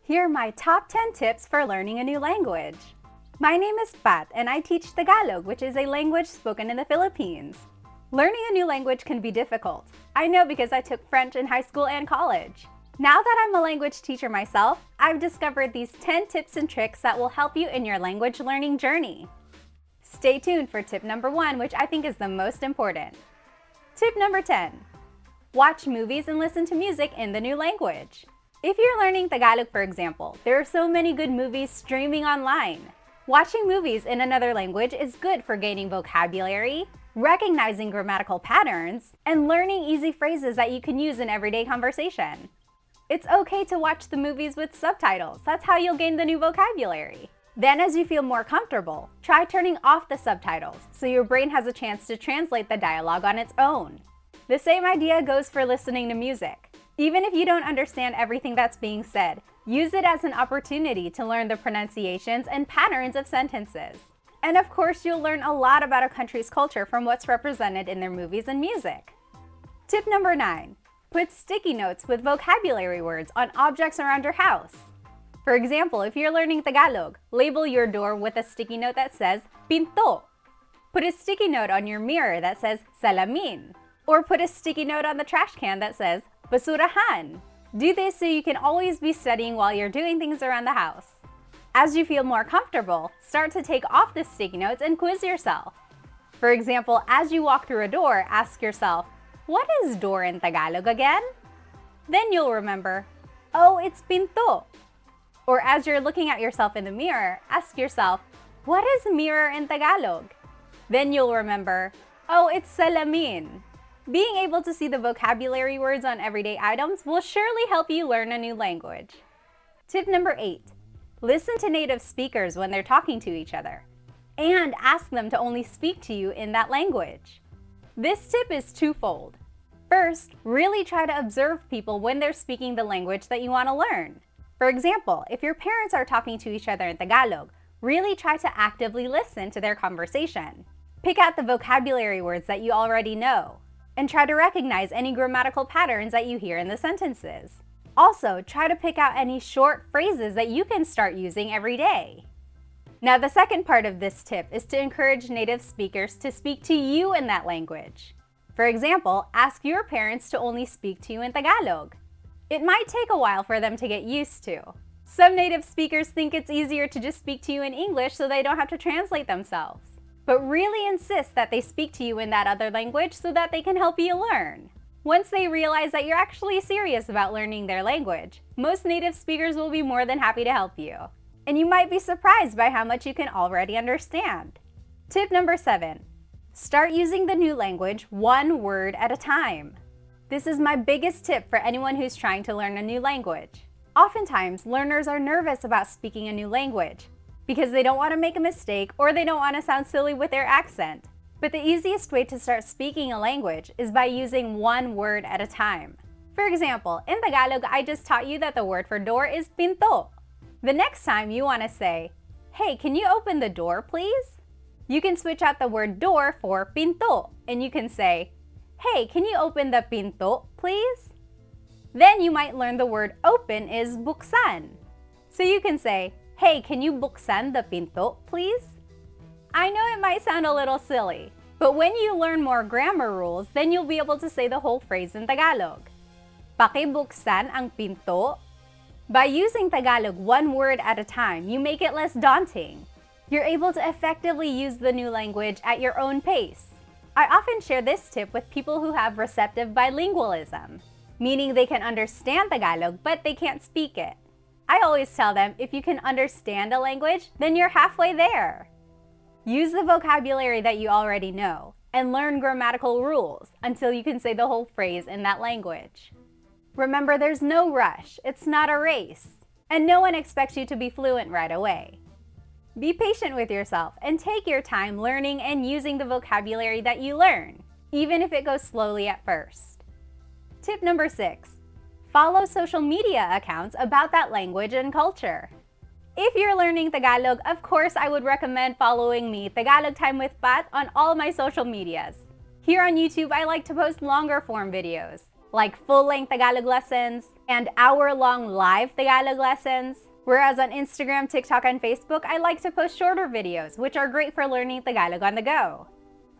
Here are my top 10 tips for learning a new language. My name is Pat and I teach Tagalog, which is a language spoken in the Philippines. Learning a new language can be difficult. I know because I took French in high school and college. Now that I'm a language teacher myself, I've discovered these 10 tips and tricks that will help you in your language learning journey. Stay tuned for tip number 1, which I think is the most important. Tip number 10. Watch movies and listen to music in the new language. If you're learning Tagalog, for example, there are so many good movies streaming online. Watching movies in another language is good for gaining vocabulary, recognizing grammatical patterns, and learning easy phrases that you can use in everyday conversation. It's okay to watch the movies with subtitles. That's how you'll gain the new vocabulary. Then, as you feel more comfortable, try turning off the subtitles so your brain has a chance to translate the dialogue on its own. The same idea goes for listening to music. Even if you don't understand everything that's being said, use it as an opportunity to learn the pronunciations and patterns of sentences. And of course, you'll learn a lot about a country's culture from what's represented in their movies and music. Tip number 9. Put sticky notes with vocabulary words on objects around your house. For example, if you're learning Tagalog, label your door with a sticky note that says pinto. Put a sticky note on your mirror that says salamin. Or put a sticky note on the trash can that says basurahan. Do this so you can always be studying while you're doing things around the house. As you feel more comfortable, start to take off the sticky notes and quiz yourself. For example, as you walk through a door, ask yourself, what is door in Tagalog again? Then you'll remember, oh, it's pinto. Or as you're looking at yourself in the mirror, ask yourself, what is mirror in Tagalog? Then you'll remember, oh, it's salamin. Being able to see the vocabulary words on everyday items will surely help you learn a new language. Tip number 8. Listen to native speakers when they're talking to each other, and ask them to only speak to you in that language. This tip is twofold. First, really try to observe people when they're speaking the language that you want to learn. For example, if your parents are talking to each other in Tagalog, really try to actively listen to their conversation. Pick out the vocabulary words that you already know, and try to recognize any grammatical patterns that you hear in the sentences. Also, try to pick out any short phrases that you can start using every day. Now, the second part of this tip is to encourage native speakers to speak to you in that language. For example, ask your parents to only speak to you in Tagalog. It might take a while for them to get used to. Some native speakers think it's easier to just speak to you in English so they don't have to translate themselves. But really insist that they speak to you in that other language so that they can help you learn. Once they realize that you're actually serious about learning their language, most native speakers will be more than happy to help you. And you might be surprised by how much you can already understand. Tip number 7. Start using the new language one word at a time. This is my biggest tip for anyone who's trying to learn a new language. Oftentimes, learners are nervous about speaking a new language because they don't want to make a mistake or they don't want to sound silly with their accent. But the easiest way to start speaking a language is by using one word at a time. For example, in Tagalog, I just taught you that the word for door is pinto. The next time you want to say, hey, can you open the door, please? You can switch out the word door for pinto, and you can say, hey, can you open the pinto, please? Then you might learn the word open is buksan. So you can say, hey, can you buksan the pinto, please? I know it might sound a little silly, but when you learn more grammar rules, then you'll be able to say the whole phrase in Tagalog. Pakibuksan ang pinto. By using Tagalog one word at a time, you make it less daunting. You're able to effectively use the new language at your own pace. I often share this tip with people who have receptive bilingualism, meaning they can understand Tagalog but they can't speak it. I always tell them, if you can understand a language, then you're halfway there. Use the vocabulary that you already know and learn grammatical rules until you can say the whole phrase in that language. Remember, there's no rush, it's not a race, and no one expects you to be fluent right away. Be patient with yourself and take your time learning and using the vocabulary that you learn, even if it goes slowly at first. Tip number 6. Follow social media accounts about that language and culture. If you're learning Tagalog, of course I would recommend following me, Tagalog Time with Pat, on all my social medias. Here on YouTube, I like to post longer form videos. like full-length Tagalog lessons and hour-long live Tagalog lessons. Whereas on Instagram, TikTok, and Facebook, I like to post shorter videos, which are great for learning Tagalog on the go.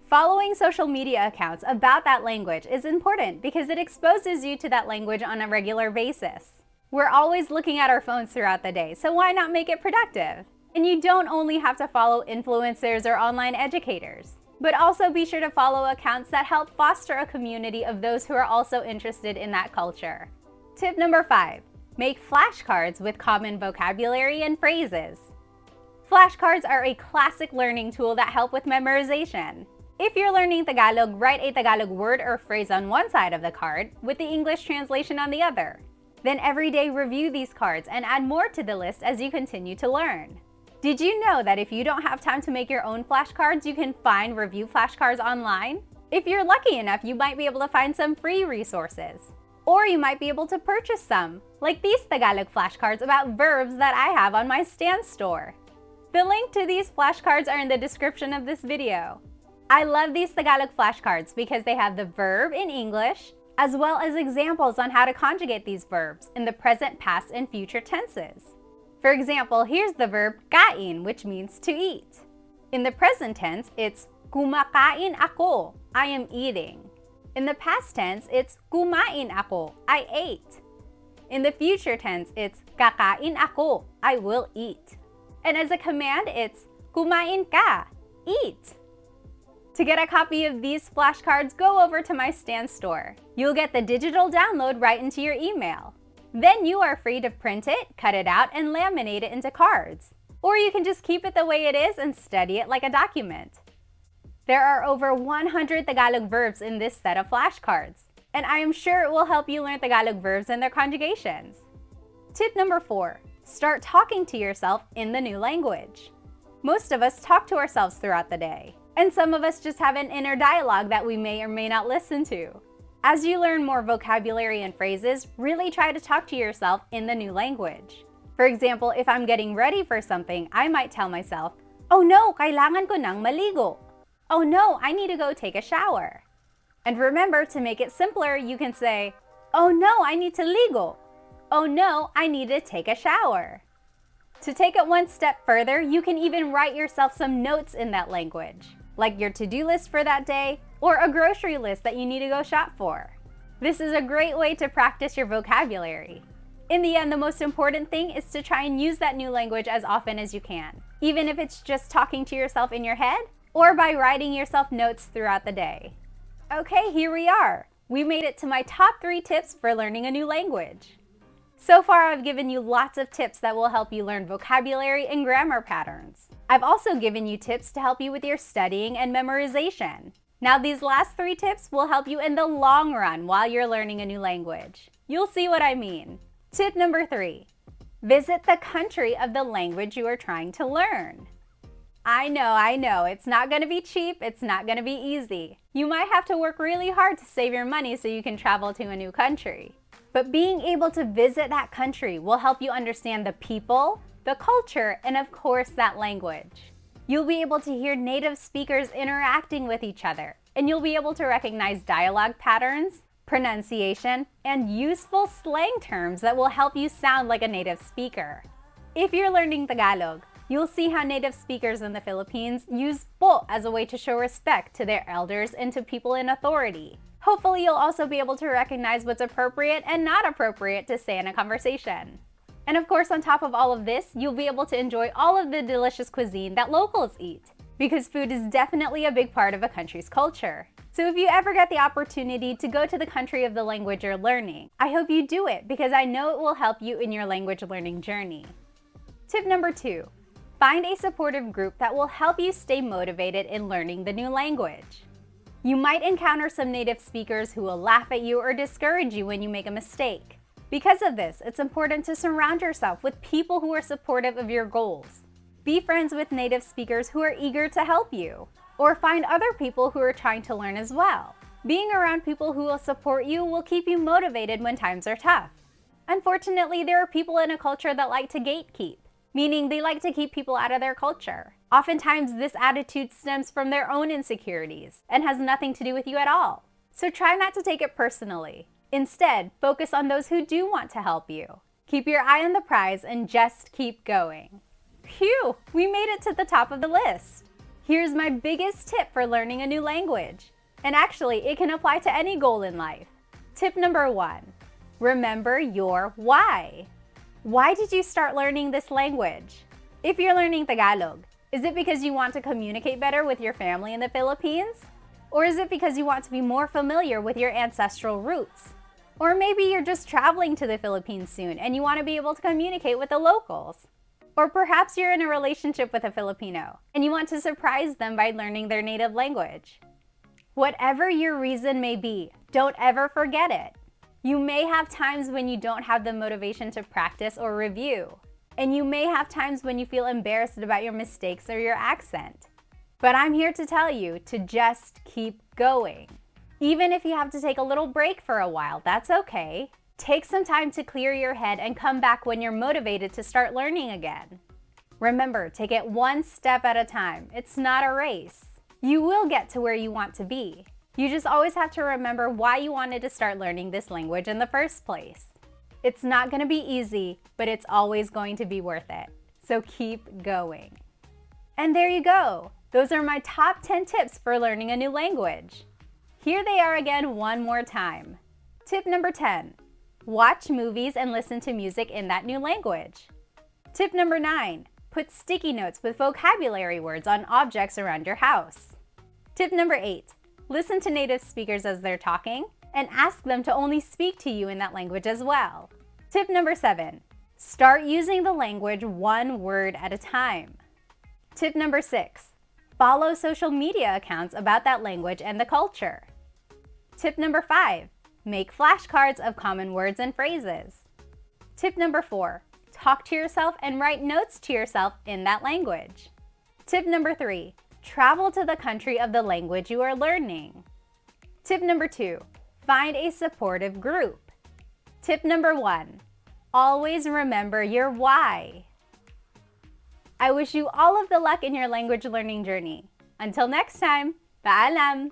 Following social media accounts about that language is important because it exposes you to that language on a regular basis. We're always looking at our phones throughout the day, so why not make it productive? And you don't only have to follow influencers or online educators, but also be sure to follow accounts that help foster a community of those who are also interested in that culture. Tip number 5. Make flashcards with common vocabulary and phrases. Flashcards are a classic learning tool that help with memorization. If you're learning Tagalog, write a Tagalog word or phrase on one side of the card with the English translation on the other. Then every day review these cards and add more to the list as you continue to learn. Did you know that if you don't have time to make your own flashcards, you can find review flashcards online? If you're lucky enough, you might be able to find some free resources. Or you might be able to purchase some, like these Tagalog flashcards about verbs that I have on my Stan store. The link to these flashcards are in the description of this video. I love these Tagalog flashcards because they have the verb in English, as well as examples on how to conjugate these verbs in the present, past, and future tenses. For example, here's the verb kain, which means to eat. In the present tense, it's kumakain ako, I am eating. In the past tense, it's kumain ako, I ate. In the future tense, it's kakain ako, I will eat. And as a command, it's kumain ka, eat. To get a copy of these flashcards, go over to my Stan store. You'll get the digital download right into your email. Then you are free to print it, cut it out, and laminate it into cards. Or you can just keep it the way it is and study it like a document. There are over 100 Tagalog verbs in this set of flashcards, and I am sure it will help you learn Tagalog verbs and their conjugations. Tip number 4. Start talking to yourself in the new language. Most of us talk to ourselves throughout the day, and some of us just have an inner dialogue that we may or may not listen to. As you learn more vocabulary and phrases, really try to talk to yourself in the new language. For example, if I'm getting ready for something, I might tell myself, "Oh no, kailangan ko nang maligo." "Oh no, I need to go take a shower." And remember, to make it simpler, you can say, "Oh no, I need to ligo." "Oh no, I need to take a shower." To take it one step further, you can even write yourself some notes in that language, like your to-do list for that day, or a grocery list that you need to go shop for. This is a great way to practice your vocabulary. In the end, the most important thing is to try and use that new language as often as you can, even if it's just talking to yourself in your head, or by writing yourself notes throughout the day. Okay, here we are. We made it to my top 3 tips for learning a new language. So far, I've given you lots of tips that will help you learn vocabulary and grammar patterns. I've also given you tips to help you with your studying and memorization. Now, these last 3 tips will help you in the long run while you're learning a new language. You'll see what I mean. Tip number 3. Visit the country of the language you are trying to learn. I know, it's not going to be cheap, it's not going to be easy. You might have to work really hard to save your money so you can travel to a new country. But being able to visit that country will help you understand the people, the culture, and of course that language. You'll be able to hear native speakers interacting with each other, and you'll be able to recognize dialogue patterns, pronunciation, and useful slang terms that will help you sound like a native speaker. If you're learning Tagalog, you'll see how native speakers in the Philippines use po as a way to show respect to their elders and to people in authority. Hopefully, you'll also be able to recognize what's appropriate and not appropriate to say in a conversation. And of course, on top of all of this, you'll be able to enjoy all of the delicious cuisine that locals eat, because food is definitely a big part of a country's culture. So if you ever get the opportunity to go to the country of the language you're learning, I hope you do it because I know it will help you in your language learning journey. Tip number 2. Find a supportive group that will help you stay motivated in learning the new language. You might encounter some native speakers who will laugh at you or discourage you when you make a mistake. Because of this, it's important to surround yourself with people who are supportive of your goals. Be friends with native speakers who are eager to help you, or find other people who are trying to learn as well. Being around people who will support you will keep you motivated when times are tough. Unfortunately, there are people in a culture that like to gatekeep, meaning they like to keep people out of their culture. Oftentimes, this attitude stems from their own insecurities and has nothing to do with you at all. So try not to take it personally. Instead, focus on those who do want to help you. Keep your eye on the prize and just keep going. Phew, we made it to the top of the list. Here's my biggest tip for learning a new language. And actually, it can apply to any goal in life. Tip number 1, remember your why. Why did you start learning this language? If you're learning Tagalog, is it because you want to communicate better with your family in the Philippines? Or is it because you want to be more familiar with your ancestral roots? Or maybe you're just traveling to the Philippines soon and you want to be able to communicate with the locals. Or perhaps you're in a relationship with a Filipino and you want to surprise them by learning their native language. Whatever your reason may be, don't ever forget it. You may have times when you don't have the motivation to practice or review. And you may have times when you feel embarrassed about your mistakes or your accent. But I'm here to tell you to just keep going. Even if you have to take a little break for a while, that's okay. Take some time to clear your head and come back when you're motivated to start learning again. Remember, take it one step at a time. It's not a race. You will get to where you want to be. You just always have to remember why you wanted to start learning this language in the first place. It's not going to be easy, but it's always going to be worth it. So keep going. And there you go. Those are my top 10 tips for learning a new language. Here they are again one more time. Tip number 10, watch movies and listen to music in that new language. Tip number 9, put sticky notes with vocabulary words on objects around your house. Tip number 8, listen to native speakers as they're talking and ask them to only speak to you in that language as well. Tip number 7, start using the language one word at a time. Tip number 6, follow social media accounts about that language and the culture. Tip number 5, make flashcards of common words and phrases. Tip number 4, talk to yourself and write notes to yourself in that language. Tip number 3, travel to the country of the language you are learning. Tip number 2, find a supportive group. Tip number 1, always remember your why. I wish you all of the luck in your language learning journey. Until next time, paalam!